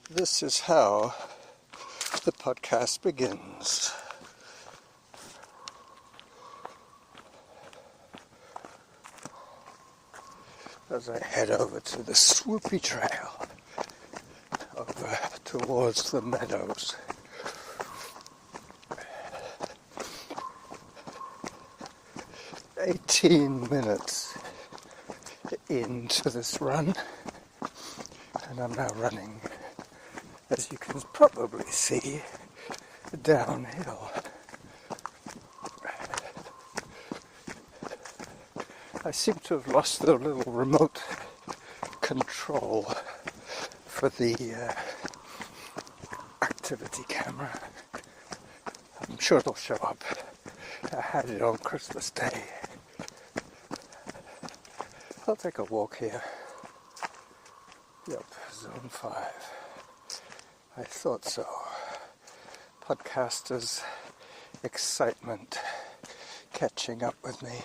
This is how the podcast begins. As I head over to the swoopy trail over towards the meadows. "18 minutes into this run, and I'm now running, as you can probably see, downhill. I seem to have lost the little remote control for the activity camera. I'm sure it'll show up. I had it on Christmas Day. I'll take a walk here. Yep, zone 5. I thought so. Podcasters' excitement catching up with me.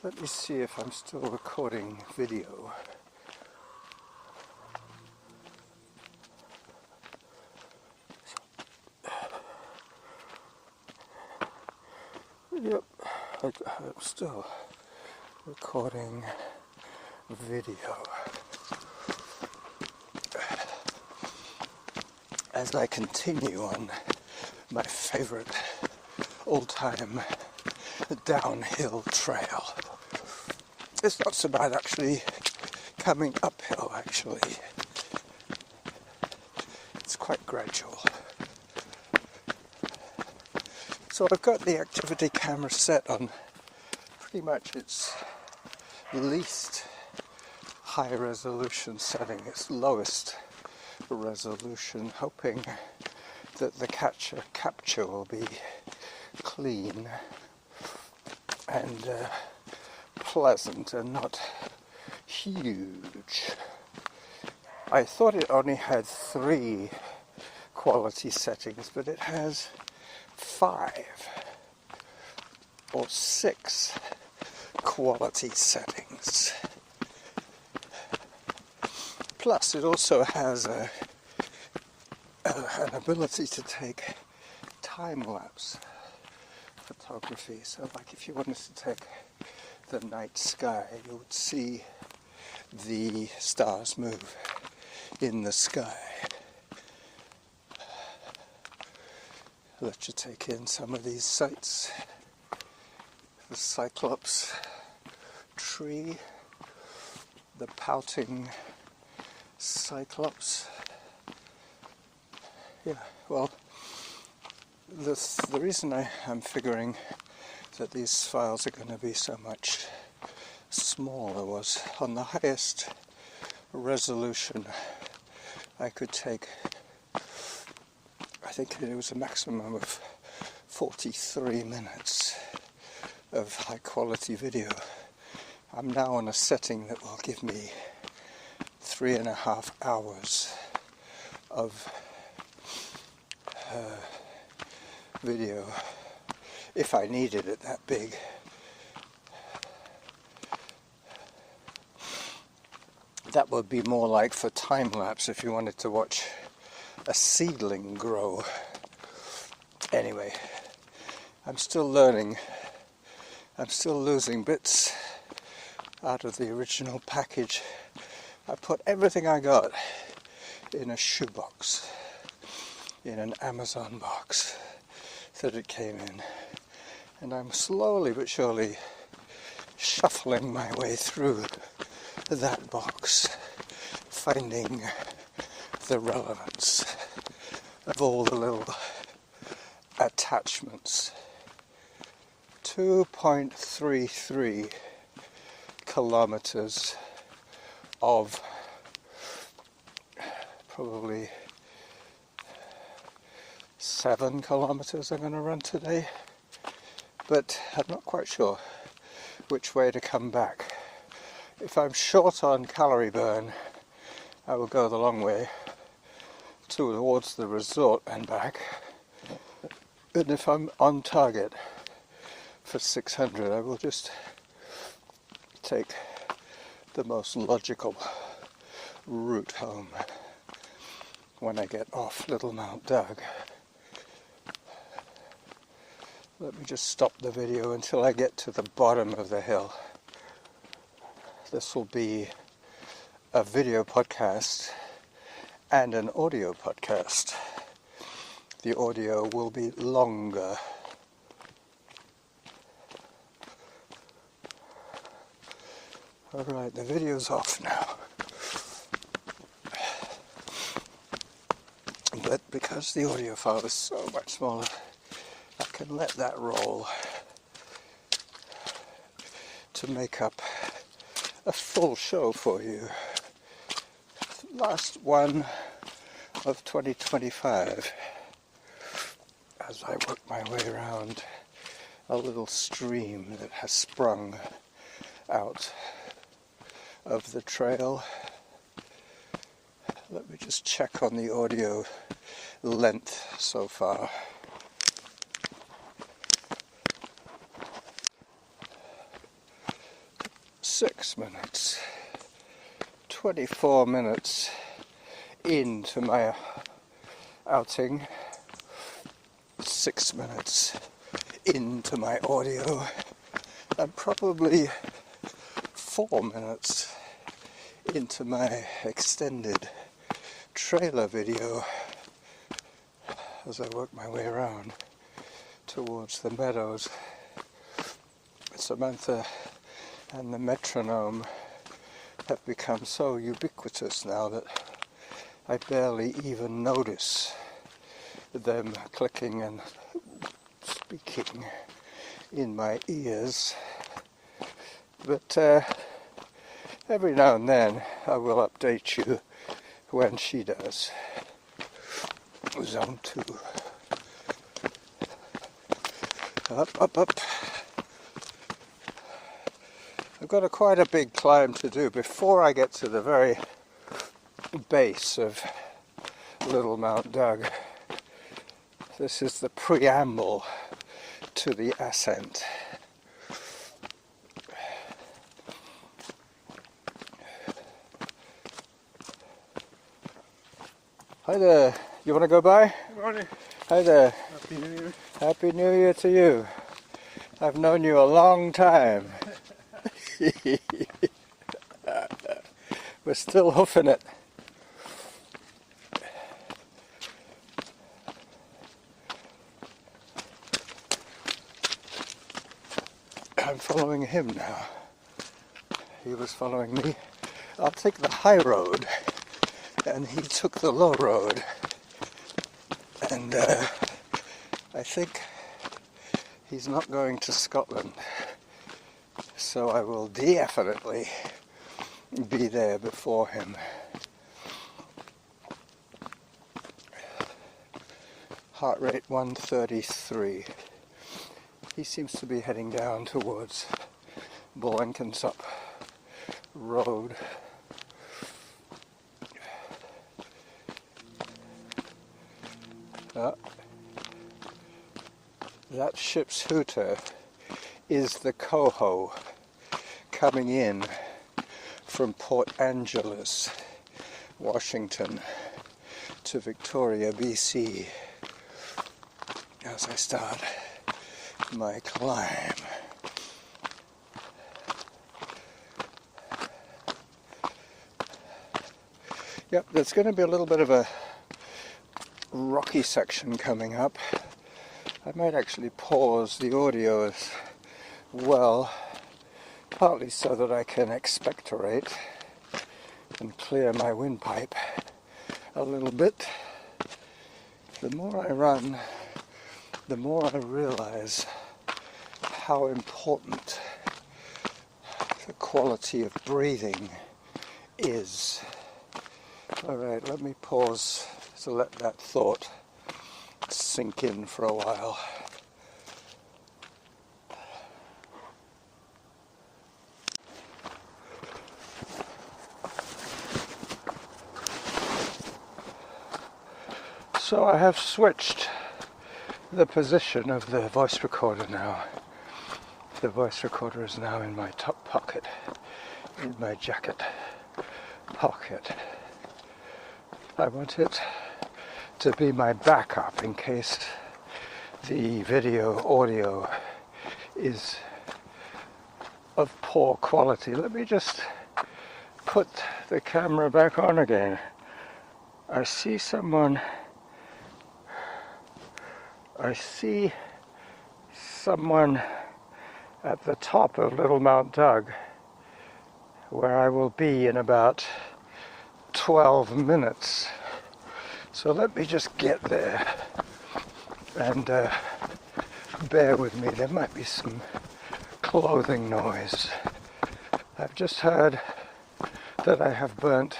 Let me see if I'm still recording video. Yep, I'm still recording video. As I continue on my favorite all-time downhill trail. It's not so bad actually coming uphill actually. It's quite gradual. So I've got the activity camera set on pretty much its least high resolution setting, its lowest resolution, hoping that the capture will be clean and pleasant and not huge. I thought it only had 3 quality settings, but it has 5 or 6 quality settings. Plus it also has an ability to take time-lapse photography. So like if you wanted to take the night sky, you would see the stars move in the sky. Let you take in some of these sights. The cyclops tree, the pouting cyclops. Yeah, well, the reason I'm figuring that these files are going to be so much smaller was on the highest resolution I could take, I think it was a maximum of 43 minutes of high quality video. I'm now on a setting that will give me 3.5 hours of video if I needed it that big. That would be more like for time-lapse if you wanted to watch a seedling grow. Anyway, I'm still learning. I'm still losing bits out of the original package. I put everything I got in a shoebox, in an Amazon box that it came in. And I'm slowly but surely shuffling my way through that box, finding the relevance of all the little attachments. 2.33 kilometers of probably 7 kilometers I'm going to run today, but I'm not quite sure which way to come back. If I'm short on calorie burn, I will go the long way towards the resort and back, and if I'm on target for 600, I will just take the most logical route home when I get off Little Mt.Doug. Let me just stop the video until I get to the bottom of the hill. This will be a video podcast and an audio podcast. The audio will be longer. Alright, the video's off now. But because the audio file is so much smaller, I can let that roll to make up a full show for you. Last one of 2025 as I work my way around a little stream that has sprung out of the trail. Let me just check on the audio length so far. Six minutes, 24 minutes into my outing, 6 minutes into my audio, and probably 4 minutes into my extended trailer video as I work my way around towards the meadows. Samantha and the metronome have become so ubiquitous now that I barely even notice them clicking and speaking in my ears. But every now and then I will update you when she does. Zone 2. Up. I've got quite a big climb to do before I get to the very base of Little Mt.Doug. This is the preamble to the ascent. Hi there. You want to go by? Good morning. Hi there. Happy New Year. Happy New Year to you. I've known you a long time. We're still hoofing it. I'm following him now. He was following me. I'll take the high road, and he took the low road. And I think he's not going to Scotland. So I will definitely be there before him. Heart rate 133. He seems to be heading down towards Blenkinsop Road. That ship's hooter is the coho coming in from Port Angeles, Washington to Victoria, BC as I start my climb. Yep, there's going to be a little bit of a rocky section coming up. I might actually pause the audio as well, partly so that I can expectorate and clear my windpipe a little bit. The more I run, the more I realize how important the quality of breathing is. Alright, let me pause to let that thought sink in for a while. So I have switched the position of the voice recorder now. The voice recorder is now in my top pocket, in my jacket pocket. I want it to be my backup in case the video audio is of poor quality. Let me just put the camera back on again. I see someone at the top of Little Mt.Doug, where I will be in about 12 minutes. So let me just get there and bear with me. There might be some clothing noise. I've just heard that I have burnt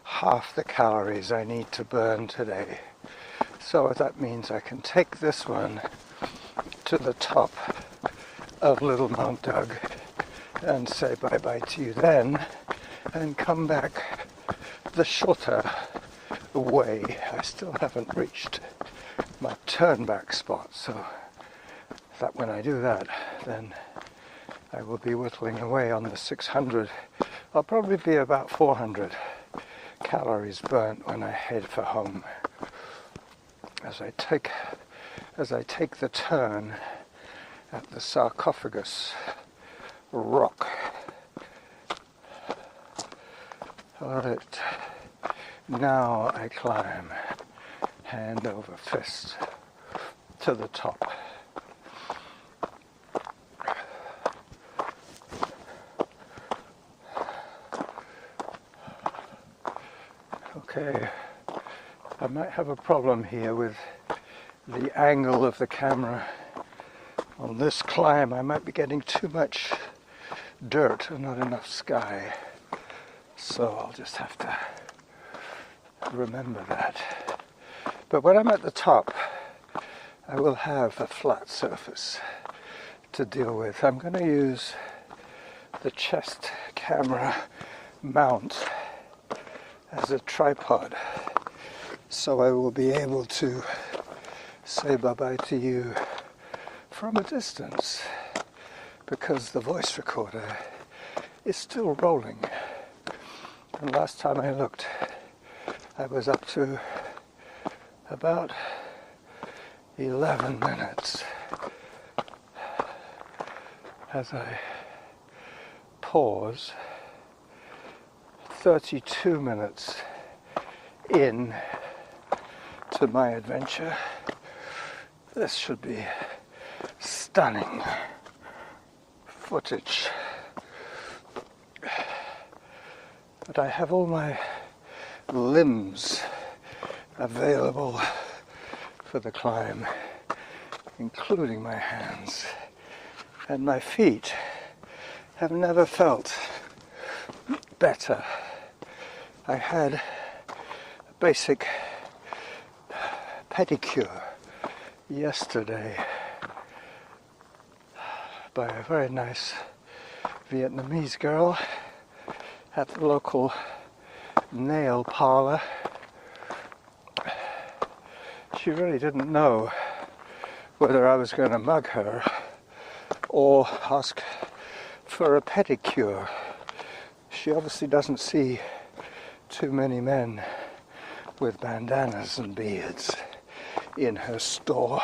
half the calories I need to burn today. So that means I can take this one to the top of Little Mt.Doug and say bye-bye to you then and come back the shorter way. I still haven't reached my turn back spot, so that when I do that, then I will be whittling away on the 600. I'll probably be about 400 calories burnt when I head for home. As I take the turn at the sarcophagus rock. Alright, now I climb hand over fist to the top. Okay, I might have a problem here with the angle of the camera. On this climb I might be getting too much dirt and not enough sky, so I'll just have to remember that. But when I'm at the top, I will have a flat surface to deal with. I'm going to use the chest camera mount as a tripod, so I will be able to say bye-bye to you from a distance, because the voice recorder is still rolling. And last time I looked, I was up to about 11 minutes. As I pause, 32 minutes in to my adventure. This should be stunning footage. But I have all my limbs available for the climb, including my hands, and my feet have never felt better. I had a basic pedicure yesterday by a very nice Vietnamese girl at the local nail parlor. She really didn't know whether I was going to mug her or ask for a pedicure. She obviously doesn't see too many men with bandanas and beards in her store.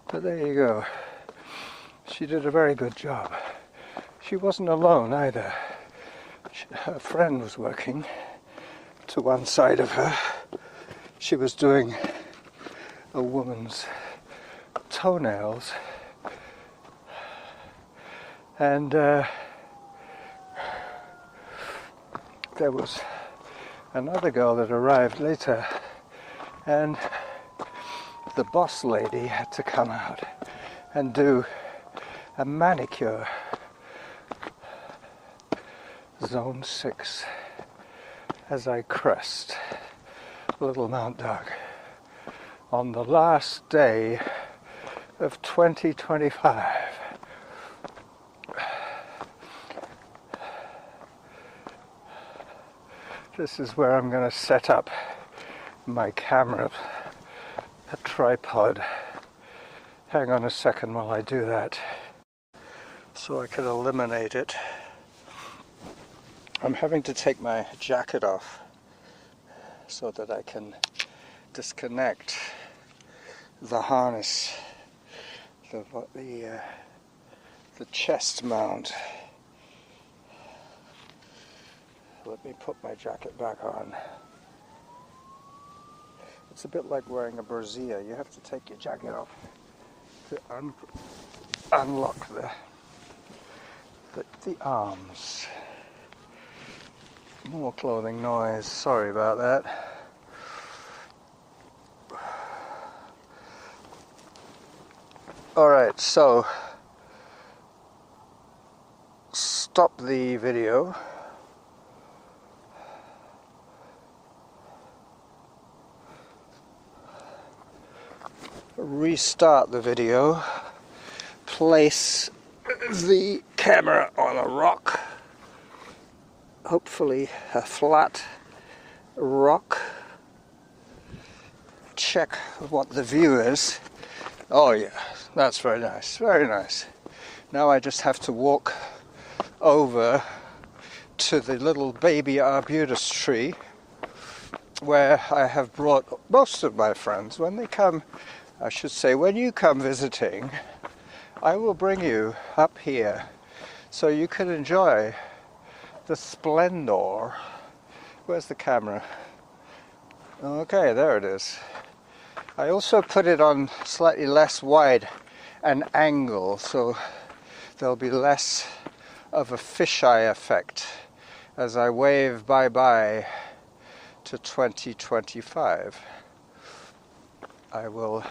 But there you go. She did a very good job. She wasn't alone either. Her friend was working to one side of her. She was doing a woman's toenails, and there was another girl that arrived later, and the boss lady had to come out and do a manicure. Zone 6 as I crest Little Mt.Doug on the last day of 2025. This is where I'm going to set up my camera, a tripod. Hang on a second while I do that, so I can eliminate it. I'm having to take my jacket off so that I can disconnect the harness, the chest mount. Let me put my jacket back on. It's a bit like wearing a brassiere. You have to take your jacket off to unlock the arms. More clothing noise. Sorry about that. Alright, so stop the video. Restart the video. Place the camera on a rock. Hopefully a flat rock. Check what the view is. Oh yeah, that's very nice, very nice. Now I just have to walk over to the little baby arbutus tree where I have brought most of my friends. When they come, I should say, when you come visiting, I will bring you up here so you can enjoy the splendor. Where's the camera? Okay, there it is. I also put it on slightly less wide an angle, so there'll be less of a fisheye effect as I wave bye-bye to 2025. I will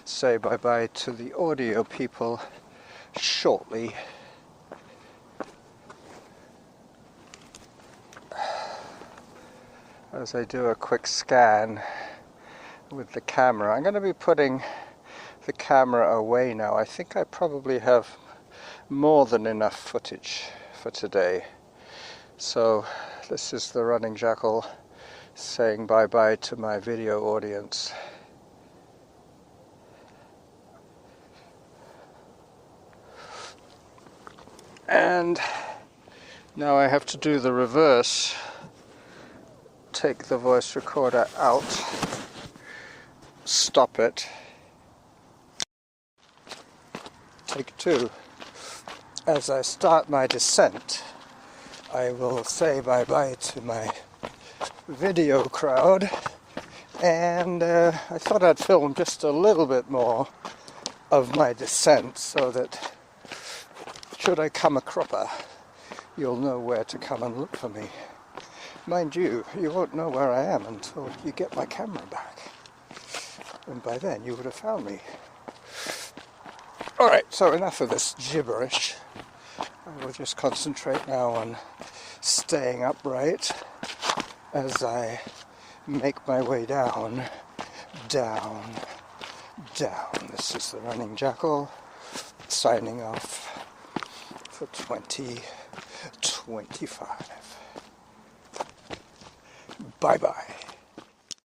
say bye-bye to the audio people shortly. As I do a quick scan with the camera. I'm going to be putting the camera away now. I think I probably have more than enough footage for today. So this is the running jackal saying bye-bye to my video audience. And now I have to do the reverse. Take the voice recorder out, stop it, take two. As I start my descent, I will say bye-bye to my video crowd, and I thought I'd film just a little bit more of my descent so that should I come a cropper, you'll know where to come and look for me. Mind you, you won't know where I am until you get my camera back. And by then you would have found me. Alright, so enough of this gibberish. I will just concentrate now on staying upright as I make my way down, down, down. This is the running jackal signing off for 2025. Bye-bye.